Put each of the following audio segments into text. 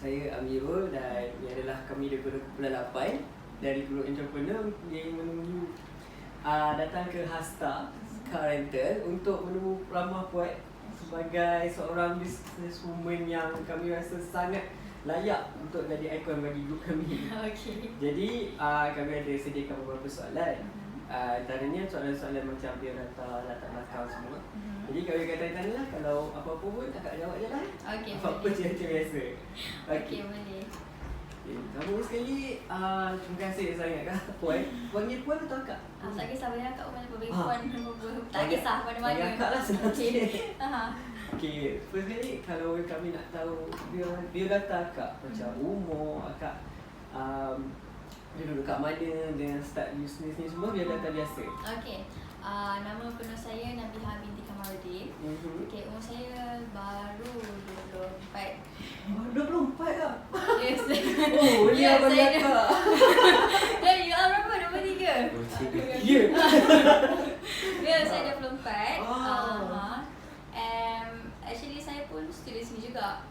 Saya Amirul dan ini adalah kami daripada kumpulan 8 dari Group Entrepreneur yang menuju datang ke Hasta Car Rental untuk menemui Ramah Puat sebagai seorang businesswoman yang kami rasa sangat layak untuk jadi ikon bagi grup kami. Okay. Jadi kami ada sediakan beberapa soalan. Antaranya soalan-soalan macam biodata, latar belakang semua. Jadi kami akan tanya lah, kalau apa-apa pun akak jawab je lah. Okay, apa-apa je macam biasa. Okay, boleh. Kamu sekali, terima kasih sangat Kak Puan. Panggil Puan atau Kak? Tak kisah banyak Kak Umar boleh Puan. Tak kisah mana-mana. Panggil Kak lah senang sikit. Aha. Okay, first kali kalau kami nak tahu biodata Kak, macam umur Kak, dia duduk kat mana, dengan start bisnes ni semua, biodata biasa. Okay. Nama penuh saya Nabiha binti Kamarudin. Okay, umur saya baru 24. 24 Kak? Yes. Oh, boleh Ya, abang saya Kak. Dan you berapa? 23? Ya. Ya, saya 24. Ah. Actually saya pun student sini juga.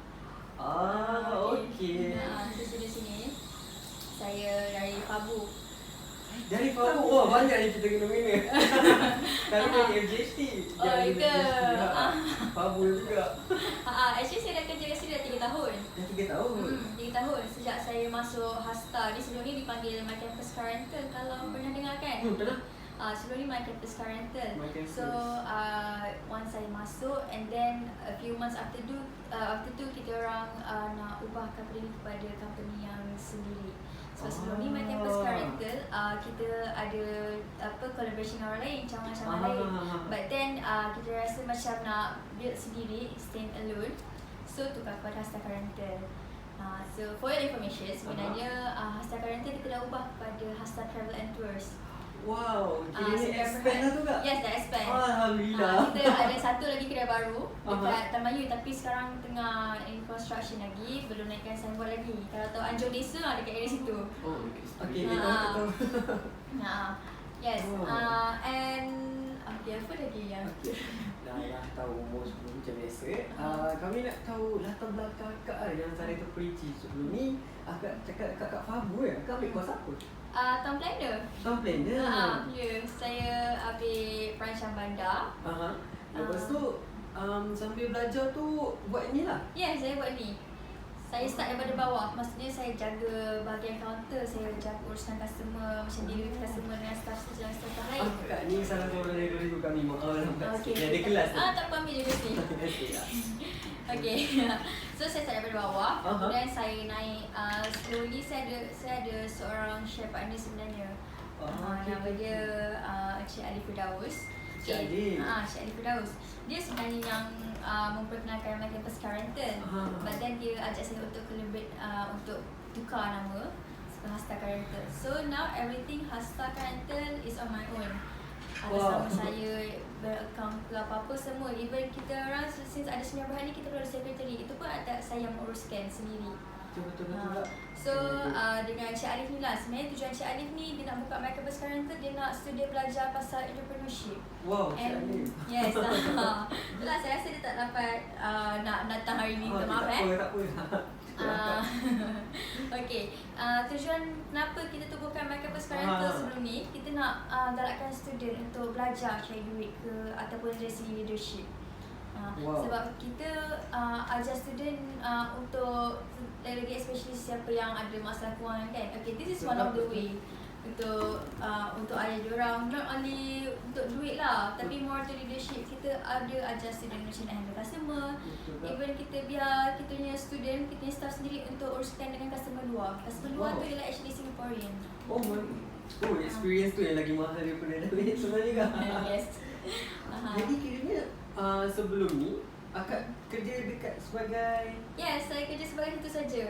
Okay. Saya student sini. Saya dari Pabu. Dari Pabu, wah banyak ni kita kena-kena. Kami dari FJT. Ke? Pabu juga. Actually saya dah kerja kat sini dah 3 tahun. Dah 3 tahun? 3 tahun sejak saya masuk Hasta. Ni sebelum ni dipanggil My Campus Car Rental, kalau pernah dengar kan? Pernah. Sebelum ni My Campus Car Rental. My Campus. So once saya masuk, and then a few months after tu kita orang nak ubah company ni kepada company yang sendiri. So sebelum ni My Campus Car Rental, kita ada collaboration dengan orang lain, cawangan-cawangan lain. But then kita rasa macam nak build sendiri, stand alone. So tukar kepada Hasta Car Rental. So for your information, sebenarnya Hasta Car Rental kita dah ubah kepada Hasta Travel and Tours. Wow, kiranya expand lah tu Kak? Yes, dah expand. Alhamdulillah. Kita ada satu lagi kedai baru dekat Taman Yu, tapi sekarang tengah in construction lagi, belum naikkan signboard lagi. Kalau tahu Anjur Desa dekat area situ. Oh, okay, kita tahu. Yes. And okay, apa lagi yang Dah tahu umur sebelum macam biasa. Kami nak tahu latar belakang Kak yang saya terperinci sebelum ni. Akak cakap Kak Fabu ya? Kak ambil kos apa? Town Planner. Town Planner? Ya, saya ambil perancang bandar. Lepas tu sambil belajar tu buat ni lah? Ya, saya buat ni. Saya start daripada bawah. Maksudnya saya jaga bahagian kaunter, saya jaga urusan customer, macam deal with customer dengan staff lain. Kak ni salah seorang dari guru kami. Lambat sikit. Dia ada kelas tu. Tak apa, ambil juga sini. Okay. So saya start daripada bawah. Kemudian saya naik slowly. Saya ada seorang share partner sebenarnya. Nama dia Encik Ali Firdaus. Encik Ali? Encik Ali Firdaus. Dia sebenarnya yang memperkenalkan My Campus Car Rental. But then dia ajak saya untuk collaborate, untuk tukar nama Hasta Car Rental. So now everything Hasta Car Rental is on my own. Sama saya, account ke apa-apa semua. Even kita orang since ada 9 bahan ni, kita perlu ada secretary. Itu pun ada saya yang menguruskan sendiri. Betul. So dengan Encik Alif ni lah, sebenarnya tujuan Encik Alif ni dia nak buka My Campus Car Rental, dia nak student belajar pasal entrepreneurship. Wow, Encik Alif. Yes. Itulah saya rasa dia tak dapat nak datang hari ni, maaf Tak apa. Okay, tujuan kenapa kita tubuhkan My Campus Car Rental sebelum ni, kita nak galakkan student untuk belajar cari duit ke ataupun dari segi leadership. Sebab kita ajar student untuk lagi especially siapa yang ada masalah kewangan kan. Okay, this is one of the way untuk ajar diorang, not only untuk duit lah, tapi more to leadership. Kita ada ajar student macam nak handle customer. Even kita biar kita punya student, kita punya staff sendiri untuk uruskan dengan customer luar. Customer luar tu ialah actually Singaporean. Experience tu yang lagi mahal daripada duit sebenarnya Kak. Yes. Jadi kiranya sebelum ni akak kerja dekat sebagai... Yes, saya kerja sebagai itu saja.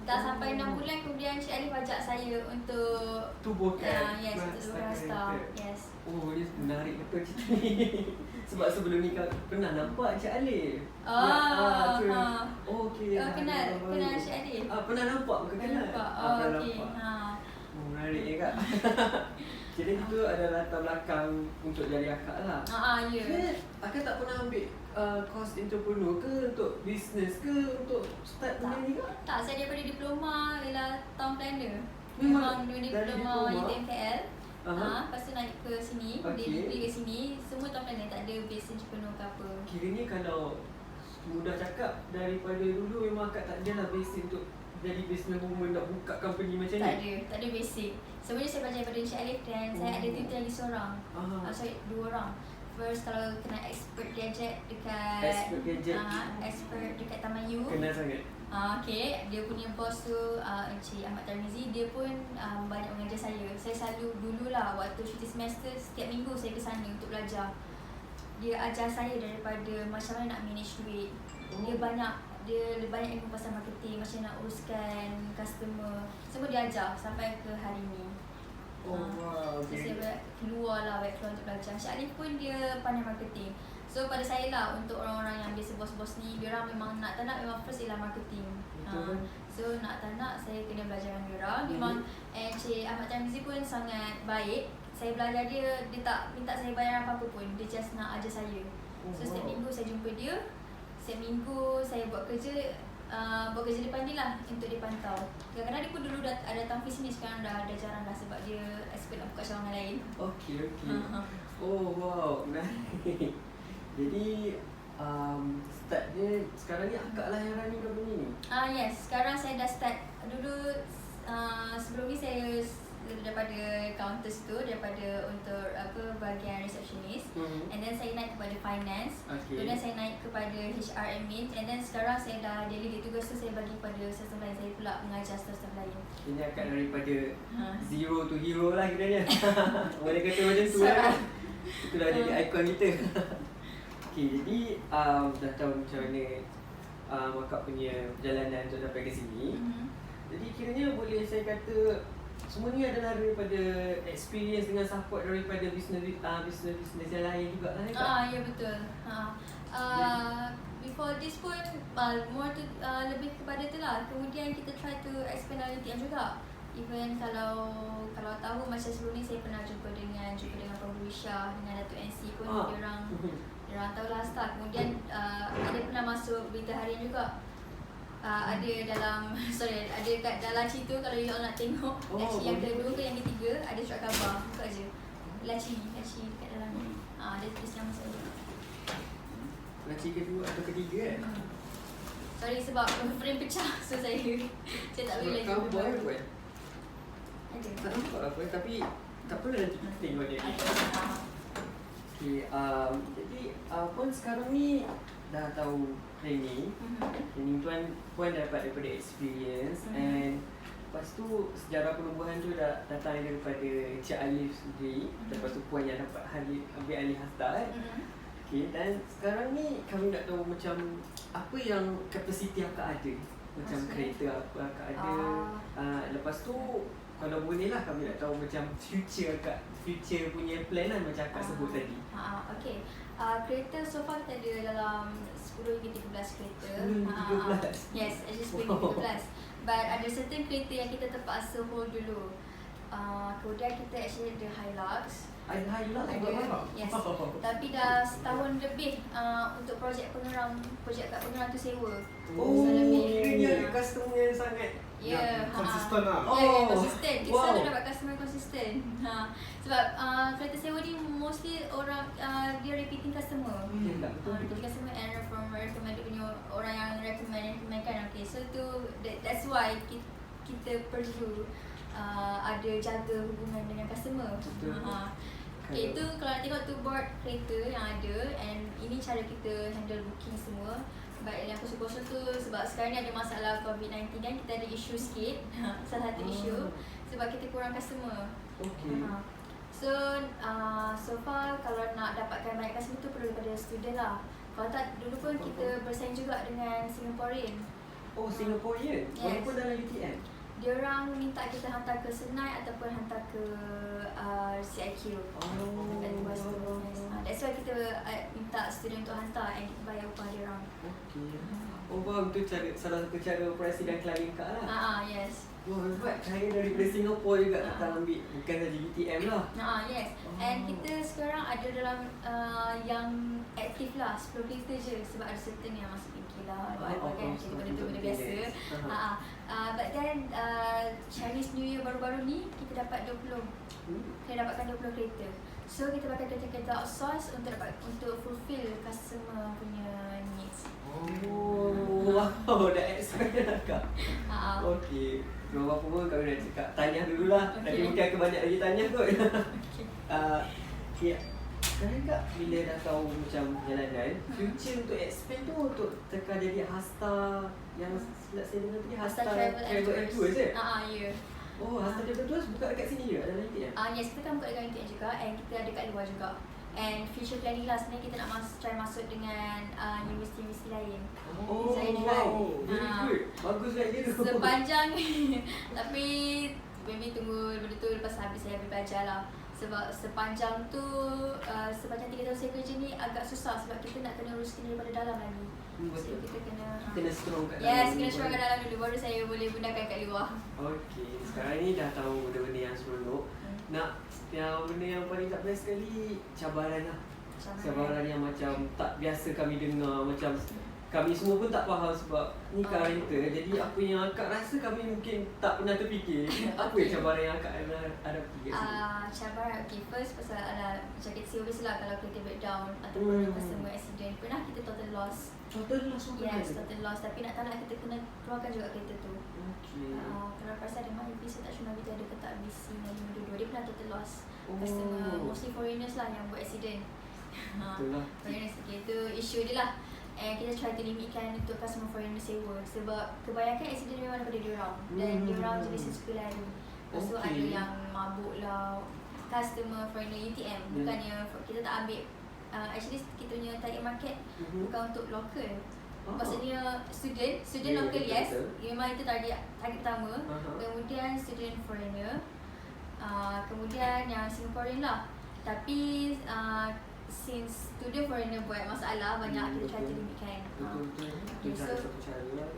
Dah sampai 6 bulan, kemudian Encik Alif ajak saya untuk tubuhkan untuk Hasta. Yes. Oh, dia menarik betul cerita ni. Sebab sebelum ni kau pernah nampak Encik Alif. Okay. Kenal Encik Alif? Pernah nampak bukan kenal? Pernah nampak. Menarik je Kak. Jadi itu ada latar belakang untuk jadi akak lah. Ya. Akak tak pernah ambil course entrepreneur ke, untuk business ke, untuk start benda ni ke? Tak, saya daripada diploma ialah town planner. Memang Memang dari diploma diploma? UTMKL. Aha. Lepas tu naik ke sini, Okey. dia degree kat sini, semua town planner, tak ada base entrepreneur ke apa. Kiranya kalau mudah cakap, daripada dulu memang akak tak adalah basic untuk jadi businesswoman nak buka company macam ni? Tak ada basic. Sebenarnya saya belajar daripada Encik Alif dan saya ada tutor lagi seorang. Sorry, 2 orang. First kalau kena expert gadget dekat expert dekat Taman U. Kenal sangat. Okay, dia punya boss tu Encik Ahmad Tarmizi, dia pun banyak mengajar saya. Saya selalu dululah waktu cuti semester setiap minggu saya ke sana untuk belajar. Dia ajar saya daripada macam mana nak manage duit. Dia banyak ilmu pasal marketing, macam nak uruskan customer. Semua dia ajar sampai ke hari ni. Wow, okay. So, saya keluar untuk belajar. Encik Alif pun dia pandai marketing. So pada saya lah, untuk orang-orang yang biasa bos-bos ni, diorang memang nak tak nak memang first ialah marketing. So nak tak nak saya kena belajar dengan diorang. Memang Encik Ahmad Tarmizi pun sangat baik. Saya belajar dia tak minta saya bayar apa-apa pun. Dia just nak ajar saya. So setiap minggu saya jumpa dia. Setiap minggu saya buat kerja depan dia lah untuk dia pantau. Kadang-kadang dia pun dulu datang office ni, sekarang dah jarang lah sebab dia expert nak buka cawangan lain. Okay. Oh wow, nice. Jadi start dia sekarang ni akak lah yang running company ni? Yes, sekarang saya dah start. Dulu sebelum ni saya daripada counter tu, daripada untuk bahagian receptionist, and then saya naik kepada finance, kemudian saya naik kepada HR admin, and then sekarang saya dah delegate tugas tu saya bagi kepada staff lain. Saya pula mengajar staff lain. Ini akak daripada zero to hero lah kiranya. Boleh kata macam tu lah. Itu dah jadi ikon kita. Okay, jadi dah tahu macam mana akak punya perjalanan untuk sampai ke sini. Jadi kiranya boleh saya kata semua ni adalah daripada experience dengan support daripada business yang lain juga lah kan? Ya betul. Before this pun more to lebih kepada tu lah. Kemudian kita try to expand our team juga. Even kalau tahu macam sebelum ni saya pernah jumpa dengan Pembu Isha, dengan Datuk NC pun diorang tahulah start. Kemudian ada pernah masuk berita harian juga. Ada kat dalam laci tu, kalau you all nak tengok laci yang kedua ke yang ketiga, ada surat khabar, buka je laci dekat dalam ni. Dia tulis nama saya. Laci kedua atau ketiga kan? Sorry sebab frame pecah, so saya tak boleh lagi khabar kan? ada. Tak nampak apa, tapi tak apa lah kita tengok dia. Okay, jadi pun sekarang ni dah tahu training puan dapat daripada experience, and lepas tu sejarah penubuhan tu dah datang daripada Encik Alif sendiri. Lepas tu puan yang dapat ambil alih hasta kan. Okay, dan sekarang ni kami nak tahu macam apa yang kapasiti akak ada, macam kereta apa akak ada. Lepas tu kalau boleh lah kami nak tahu macam future punya plan lah macam akak sebut tadi. Okay. Kereta so far kita ada dalam 10 hingga 13 kereta. 10 hingga 13? Yes, actually 10 hingga 13. But ada certain kereta yang kita terpaksa hold dulu. Kemudian kita actually ada Hilux. Hilux ada, yes. Tapi dah setahun lebih untuk projek kat Pengerang tu sewa. Ini ada customer yang sangat konsisten lah. Konsisten. Kita selalu dapat customer konsisten. Sebab kereta sewa ni mostly orang dia repeating customer. Repeating customer and from recommended punya orang yang recommendkan. Okay, so tu that's why kita perlu ada jaga hubungan dengan customer. Okay, itu kalau nak tengok tu board kereta yang ada, and ini cara kita handle booking semua. But yang kosong-kosong tu sebab sekarang ni ada masalah COVID-19 kan, kita ada isu sikit. Salah satu isu sebab kita kurang customer. So far kalau nak dapatkan banyak customer tu perlu daripada student lah. Kalau tak, dulu pun kita bersaing juga dengan Singaporean. Singaporean? Yes. Walaupun dalam UTM? dia orang minta kita hantar ke Senai ataupun hantar ke CIQ. Dekat luar tu. Yes. That's why kita minta student untuk hantar and kita bayar upah dia orang. Okey. Oh, faham tu salah satu cara operasi dan client card lah. Yes. Wah, hebat. Saya daripada Singapura juga datang ambil. Bukan saja UTM lah. Yes. And kita sekarang ada dalam yang aktif lah 10 kereta je sebab ada certain yang masuk fikir lah. Kan kita benda tu benda biasa. But then Chinese New Year baru-baru ni kita dapat 20. Kita dapatkan 20 kereta. So kita pakai kereta-kereta outsource untuk fulfill customer punya needs. Oh, wow, dah expect dah Kak. Okey. Belum apa pun kami dah cakap tanya dululah. Tadi mungkin aku banyak lagi tanya kot. Ya. Sekarang Kak bila dah tahu macam perjalanan, future untuk expand tu untuk tekan jadi Hasta yang nak saya dengar tadi Hasta Travel and Tours je? Ya. Oh, Hasta Travel and Tours buka dekat sini juga dalam UTM? Yes, kita kan buka dekat UTM juga and kita ada kat luar juga. And future planning lah sebenarnya kita nak try masuk dengan universiti-universiti lain. Oh, Saya wow, very good. Bagus lah dia tu. Sepanjang tapi maybe tunggu benda tu lepas habis saya belajar lah. Sebab sepanjang tu sepanjang 3 tahun saya kerja ni agak susah sebab kita nak kena uruskan daripada dalam lagi. So kita kena strong kat dalam. Yes, kena strong kat dalam dulu baru saya boleh gunakan kat luar. Okey, sekarang ni dah tahu benda-benda yang seronok. Nak yang benda yang paling tak best sekali cabaran lah. Cabaran yang macam tak biasa kami dengar, macam kami semua pun tak faham sebab ni car rental. Jadi apa yang akak rasa kami mungkin tak pernah terfikir. Apa yang cabaran yang akak hadapi kat sini? Cabaran, first pasal macam kita obvious lah kalau kereta breakdown ataupun customer accident. Pernah kita total loss. Total loss pun Yes, total loss. Tapi nak tak nak kita kena keluarkan juga kereta tu. Okey. Kalau pasal ada mahir saya tak sure kita ada ke tak BC dan 522. Dia pernah total loss. Customer, mostly foreigners lah yang buat accident. Betul lah. Foreigners, itu isu dia lah. And kita try to limitkan untuk customer foreigner sewa sebab kebanyakan accident memang daripada diorang dan diorang jenis yang suka lari. Lepas tu ada yang mabuk lah customer foreigner UTM. Bukannya kita tak ambil actually kita punya target market bukan untuk local. Maksudnya student local yes, memang itu target pertama. Kemudian student foreigner, kemudian yang Singaporean lah. Tapi since student foreigner buat masalah banyak kita try to limitkan. Betul.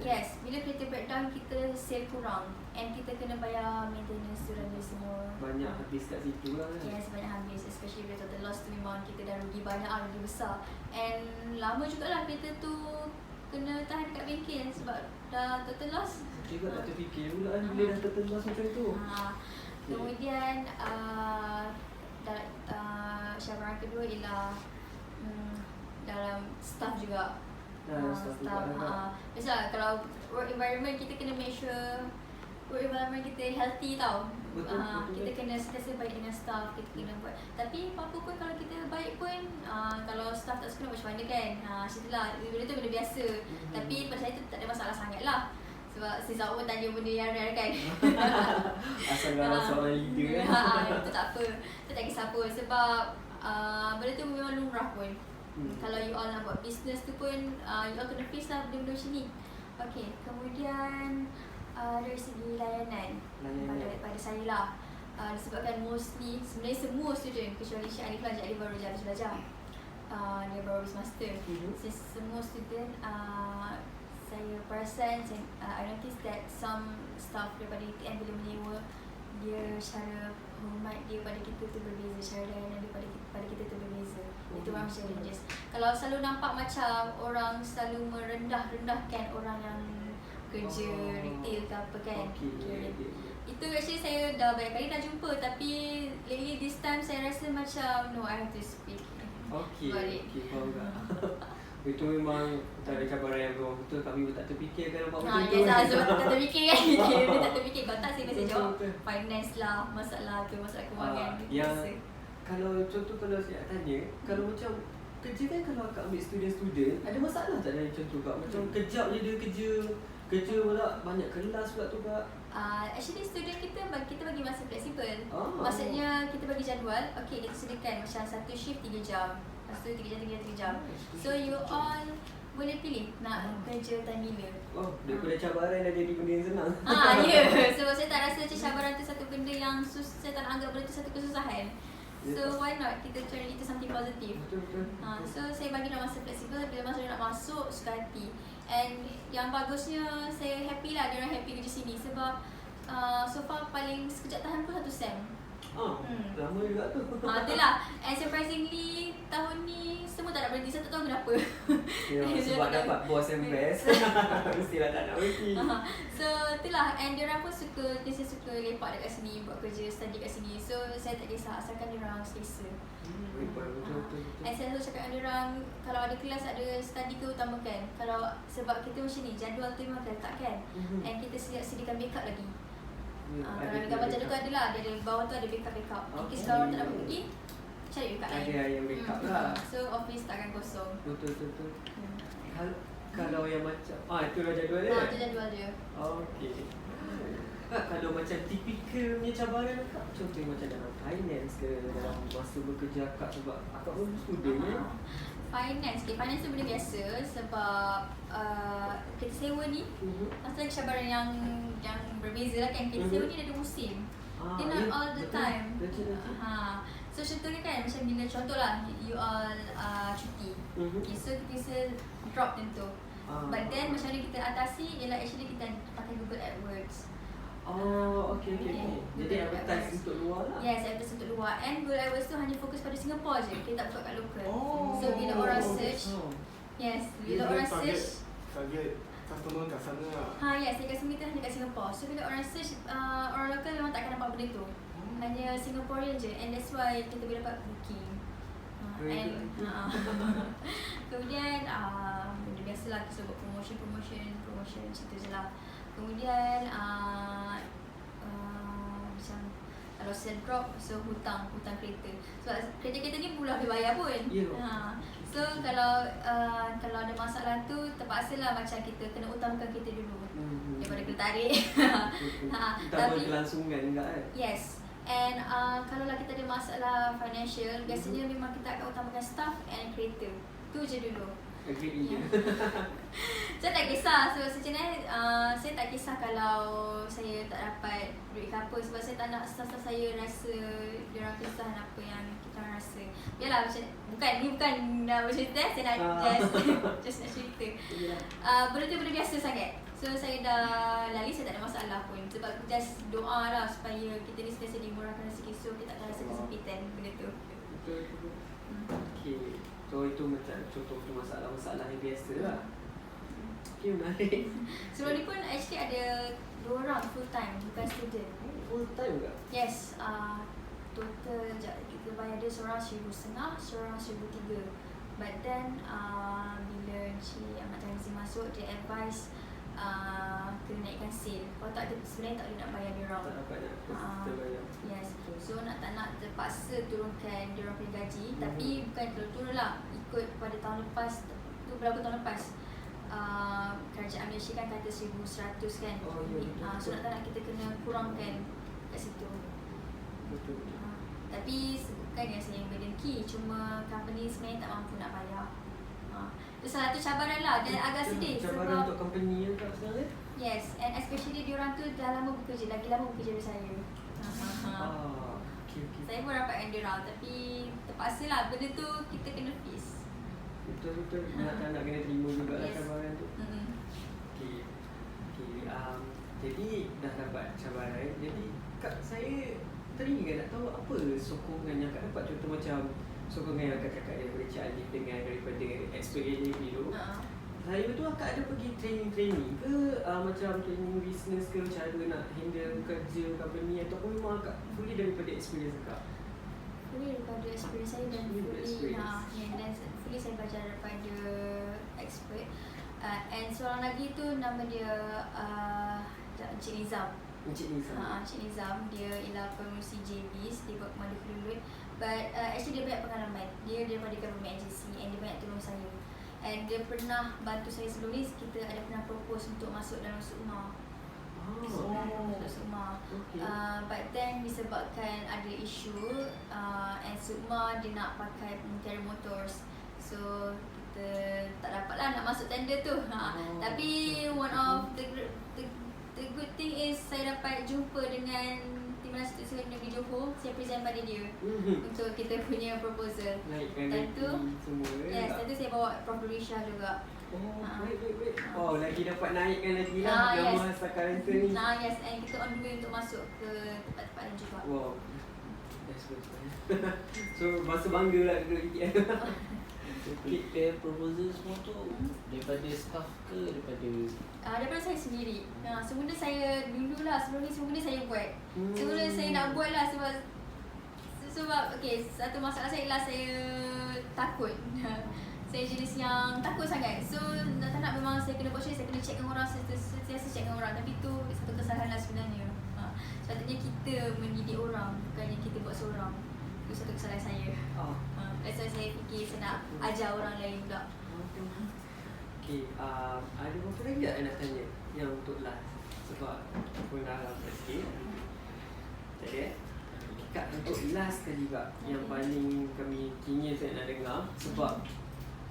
Yes, bila kereta breakdown kita sale kurang and kita kena bayar maintenance tu dan semua. Banyak habis kat situ lah kan. Yes, banyak habis, especially bila total loss tu memang kita dah rugi banyak rugi besar. And lama jugalah kereta tu kena tahan dekat bengkel sebab dah total loss. Kita tak terfikir pula kan bila dah total loss macam tu. Kemudian cabaran kedua ialah dalam staff juga. Staff. Biasalah kalau work environment kita kena make sure work environment kita healthy tau. Betul. Kita kena sentiasa baik dengan staff, kita kena buat. Tapi apa-apa pun kalau kita baik pun kalau staff tak suka macam mana kan. Macam benda tu benda biasa. Tapi pada saya tu tak ada masalah sangat lah. Sebab si Zawak pun tanya benda yang rare kan. Asal kalau seorang leader kan. Itu tak apa. Itu tak kisah pun. Sebab benda tu memang lumrah pun. Kalau you all nak buat business tu pun you all kena face lah benda-benda macam ni. Okay, kemudian dari segi layanan pada saya lah. Disebabkan mostly sebenarnya semua student kecuali Syed Alif lah, Syed Alif baru habis belajar. Dia baru habis master. Semua student saya perasan, I notice that some staff daripada UTM bila menyewa dia cara hormat dia pada kita tu berbeza, cara layanan dia pada kita tu berbeza. Itu orang challenges. Kalau selalu nampak macam orang selalu merendah-rendahkan orang yang kerja retail ke apa kan. Itu actually saya dah banyak kali dah jumpa tapi lately this time saya rasa macam no, I have to speak. Okay, faham tak? Itu memang tak ada cabaran yang memang betul kami pun tak terfikir kan buat macam tu. Yes, sebab tak terfikir kan. Dia tak terfikir. Kalau tak saya biasa jawab finance lah, masalah kewangan. Yang kalau contoh kalau saya tanya, kalau macam kerja kan kalau akak ambil student ada masalah tak dalam contoh Kak? Macam kejap je dia kerja pula banyak kelas pula tu Kak. Actually student kita bagi masa fleksibel. Maksudnya kita bagi jadual, okay kita sediakan macam satu shift 3 jam. Lepas tu 3 jam. So you all boleh pilih nak kerja time bila. Oh, daripada cabaran dah jadi benda yang senang. Sebab saya tak rasa macam cabaran tu satu benda yang saya tak nak anggap benda tu satu kesusahan. So why not kita turn it into something positive. Betul. So saya bagi dia masa fleksibel, bila masa dia nak masuk suka hati. And yang bagusnya saya happy lah dia orang happy kerja sini sebab so far paling sekejap tahan pun 1 sem. Lama juga tu. Itulah. And surprisingly tahun ni semua tak nak berhenti. Saya tak tahu kenapa. Sebab dapat bos yang best. Mestilah tak nak berhenti. So itulah. And diorang pun suka, dia suka lepak dekat sini, buat kerja, study kat sini. So saya tak kisah asalkan diorang selesa. Betul. And saya selalu cakap dengan diorang, kalau ada kelas ada study ke utamakan. Kalau sebab kita macam ni, jadual tu memang letak kan. And kita sediakan backup lagi. Kalau gambar jadual tu adalah, dia ada bawah tu ada backup. In case kalau orang tak dapat pergi, cari backup lain. Ada yang backup lah. So office takkan kosong. Betul. Kalau yang macam itulah jadual dia. Itu jadual dia. Okey. Kalau macam tipikal punya cabaran Kak, contohnya macam dalam finance ke, dalam masa bekerja Kak, sebab Akak pun student kan? Finance tu benda biasa sebab kereta sewa ni pasal cabaran yang berbeza lah kan. Kereta sewa ni dia ada musim. Dia not all the time. So contohnya kan macam bila contohlah you all cuti. Okay, so kita bisa drop tentu. But then macam mana kita atasi ialah actually kita pakai Google AdWords. Okay. Jadi advertise untuk luar lah. Yes, advertise untuk luar. And Google AdWords tu hanya fokus pada Singapore je. Kita tak buka kat lokal. So bila orang search, yes, bila orang search, target customer kat sana lah. Yes, customer kita hanya kat Singapore. So bila orang search, orang lokal memang tak akan nampak benda tu. Hanya Singaporean je. And that's why kita boleh dapat booking. Kemudian benda biasalah kita buat promotion macam tu je lah. Kemudian macam kalau saya drop, so hutang kereta. Sebab kereta ni pula boleh bayar pun. So kalau ada masalah tu, terpaksalah macam kita kena utamakan kereta dulu daripada kena tarik. Utama kelangsungan juga kan? Yes. And kalau lah kita ada masalah financial, biasanya memang kita akan utamakan staff and kereta. Tu je dulu. Agree. Saya tak kisah. So sebenarnya saya tak kisah kalau saya tak dapat duit ke apa, sebab saya tak nak staff saya rasa diorang kisah apa yang kita rasa. Yalah macam bukan nak bercerita, saya nak just nak cerita. Benda tu benda biasa sangat. So saya dah lari, saya tak ada masalah pun. Sebab just doa lah supaya kita ni sentiasa dimurahkan rezeki, so kita tak rasa kesempitan benda tu. Betul. Okay. So itu macam contoh masalah-masalah yang biasa lah. Okay, menarik. Sebelum ni pun actually ada 2 orang full time, bukan student. Full time ke? Yes. Total kita bayar dia seorang 1,500, seorang 1,300. But then bila Encik Ahmad Tarmizi masuk, dia advise kena naikkan sale. Kalau tak, dia sebenarnya tak boleh nak bayar dia orang. Tak dapat nak bayar. Yes. So tak nak terpaksa turunkan dia orang punya gaji, tapi bukan turun lah, ikut pada tahun lepas tu, berapa tahun lepas kerajaan Malaysia kan kata 1,100 kan. So tak nak kita kena kurangkan kat situ. Betul. Tapi bukannya saya yang berdengki, cuma company sebenarnya tak mampu nak bayar. Itu salah satu cabaran lah, dan agak sedih cabaran sebab untuk company yang kat sekarang. yes, and especially diorang tu dah lama bekerja, lagi lama bekerja dari saya. Okay. Saya pun rapatkan diorang, tapi terpaksa lah, benda tu kita kena face. Betul. Nak kena terima juga lah Yes. cabaran tu. Okay. Jadi dah dapat cabaran. Jadi Kak, saya teringat nak tahu apa sokongan yang Kak dapat. Contoh macam sokongan yang Kak cakap daripada Cik Alif dengan daripada expert dulu. Saya tu Kak ada pergi training ke, macam training business ke, cara nak handle kerja company, ataupun memang Kak fully daripada experience Kak? Fully daripada experience saya dan fully saya belajar daripada expert. And seorang lagi tu nama dia Encik Nizam. Encik Nizam, dia ialah pengurusi JBs, dia buat Madu Kelulut. But actually dia banyak pengalaman. Dia daripada government agency and dia banyak tolong saya. And dia pernah bantu saya sebelum ni, kita ada pernah propose untuk masuk dalam SUKMA. Masuk SUKMA. But then disebabkan ada isu and SUKMA dia nak pakai Mutiara Motors. So kita tak dapat lah nak masuk tender tu. Tapi one of the good thing is saya dapat jumpa dengan Timbalan Setiausaha Negeri Johor. Saya present pada dia untuk kita punya proposal. Naikkan Tentu semua. yes, tentu saya bawa Prof. Risha juga. Baik. Oh, lagi dapat naikkan lagi lah nama yes. Hasta Currenter ni. Yes, and kita on the way untuk masuk ke tempat-tempat lain juga. Wow. That's good. So, masa bangga lah duduk UTM. Prepare proposal semua tu daripada staff ke daripada Daripada saya sendiri. Semula saya dululah, sebelum ni saya buat. Semula saya nak buat lah sebab okay, satu masalah saya ialah saya takut. Saya jenis yang takut sangat. So tak nak memang saya kena buat saya kena check dengan orang, saya check dengan orang. Tapi tu satu kesalahan lah sebenarnya. Sepatutnya kita mendidik orang, bukannya kita buat seorang. Itu satu kesalahan saya. That's why saya fikir saya nak ajar orang lain pula. Okay, ada apa lagi tak nak tanya yang untuk last? Sebab pun dah lama sikit. Tak ada? Kak, untuk last kali Kak, yang paling kami ingin saya nak dengar. Sebab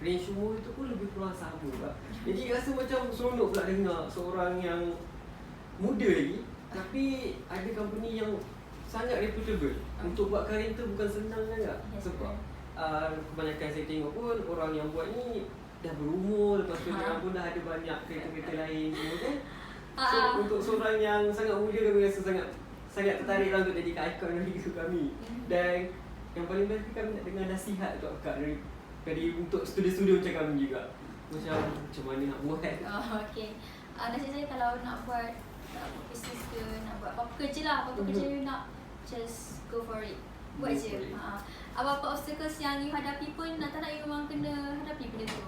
range umur itu pun lebih kurang sama Kak. Jadi rasa macam seronok pula dengar seorang yang muda lagi, tapi ada company yang sangat reputable. Untuk buat currenter bukan senang kan Kak? Sebab kebanyakan saya tengok pun orang yang buat ni dah berumur, lepas tu dia pun dah ada banyak kereta-kereta lain semua kan. So untuk seorang yang sangat muda, kami rasa sangat tertarik lah untuk jadi ikon dari kami. Dan yang paling best kami nak dengar nasihat tu Kak dari untuk studi-studi macam kami juga. Macam mana nak buat. Okay. Nasihat saya kalau nak buat bisnes ke, nak buat apa-apa kerja lah, apa-apa kerja you nak, just go for it. Buat je. Apa-apa obstacles yang you hadapi pun nak tak nak you memang kena hadapi benda tu.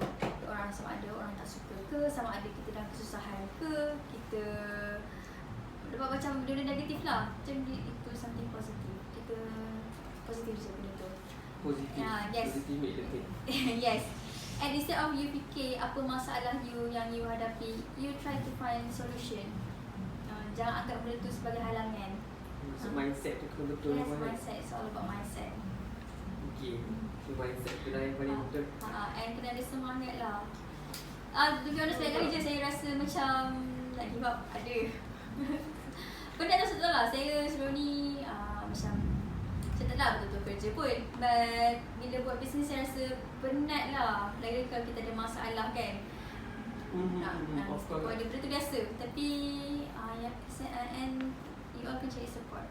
Orang sama ada orang tak suka ke, sama ada kita dalam kesusahan ke, kita dapat macam benda negatif lah. Macam itu something positive. Kita positif je benda tu. Positif. Yes. Positif make the thing. Yes. And instead of you fikir apa masalah you yang you hadapi, you try to find solution. Jangan anggap benda tu sebagai halangan. So mindset tu kena betul. Yes, mindset. It's all about mindset. Okay. So mindset tu lah yang paling betul. And kena ada semangat lah. To be honest, lain kali je saya rasa macam nak give up. Ada. Benda tu betul lah. Saya sebelum ni macam saya tak nak betul-betul kerja pun. But bila buat bisnes saya rasa penat lah. Lagi kalau kita ada masalah kan. Ada benda tu biasa. Tapi and you all can cari support.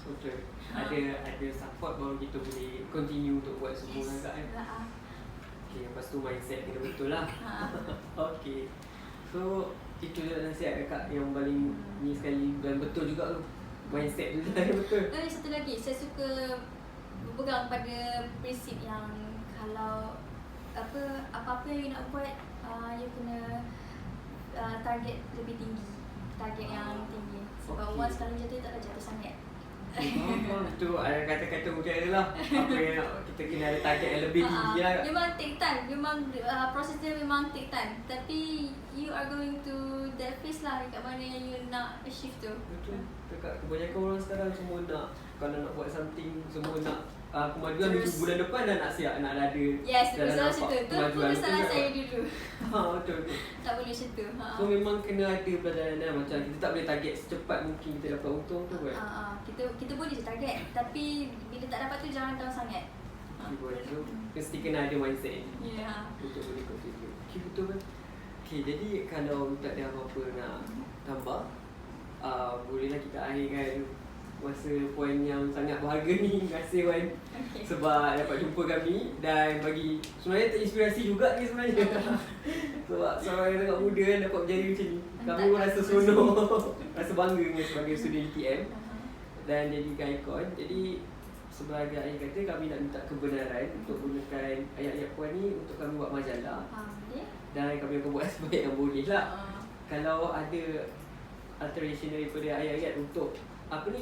Betul. Ada support baru kita boleh continue untuk buat semua kan. Okay, lepas tu mindset kena betul lah. Okay. So itu je nasihat Kak yang paling ni sekali dan betul juga tu. Mindset tu yang betul. Dan satu lagi, saya suka berpegang pada prinsip yang kalau apa-apa yang you nak buat, you kena target lebih tinggi. Target yang tinggi. Sebab once kalau jatuh, tak akan jatuh sangat. Itu ada kata-kata mudah lah. Apa yang kita kena ada target yang lebih tinggi lah. Memang take time. Memang proses dia memang take time. Tapi you are going to that phase lah dekat mana yang you nak achieve tu. Betul. Dekat kebanyakan orang sekarang semua nak, kalau nak buat something, semua nak kemajuan bulan depan dah nak siap, nak ada. Yes, dah betul macam tu. Tu pun kesalahan saya dulu. Betul. Tak boleh macam tu. So memang kena ada pelajaran macam kita tak boleh target secepat mungkin kita dapat untung tu kan. Kita boleh je target, tapi bila tak dapat tu jangan down sangat. So mesti kena ada mindset ni. Ya. Untuk boleh continue. Okay, betul kan? Okay, jadi kalau tak ada apa-apa nak tambah, bolehlah kita akhirkan masa poin yang sangat berharga ni. Terima kasih Wan sebab dapat jumpa kami dan bagi sebenarnya terinspirasi juga ni sebenarnya. Sebab seorang yang sangat muda kan dapat berjaya macam ni. Kami pun rasa seronok, rasa bangga sebagai student UTM dan jadikan ikon. Jadi sebagai ayah kata, kami nak minta kebenaran untuk gunakan ayat-ayat puan ni untuk kami buat majalah. Dan kami akan buat sebaik yang boleh lah. Kalau ada alteration daripada ayat-ayat untuk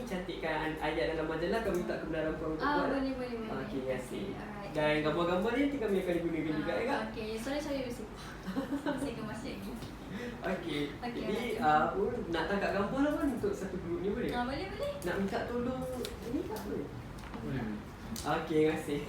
cantikkan ayat dalam majalah, kami minta kebenaran puan untuk buat. Boleh. Okay, terima kasih. Dan gambar-gambar ni nanti kami akan gunakan juga ya Kak? Okay, sorry mesti. Saya kemas lagi. Okay. Jadi nak tangkap gambar lah kan untuk satu grup ni boleh? Boleh. Nak minta tolong ini tak boleh? Boleh. Okay, terima kasih.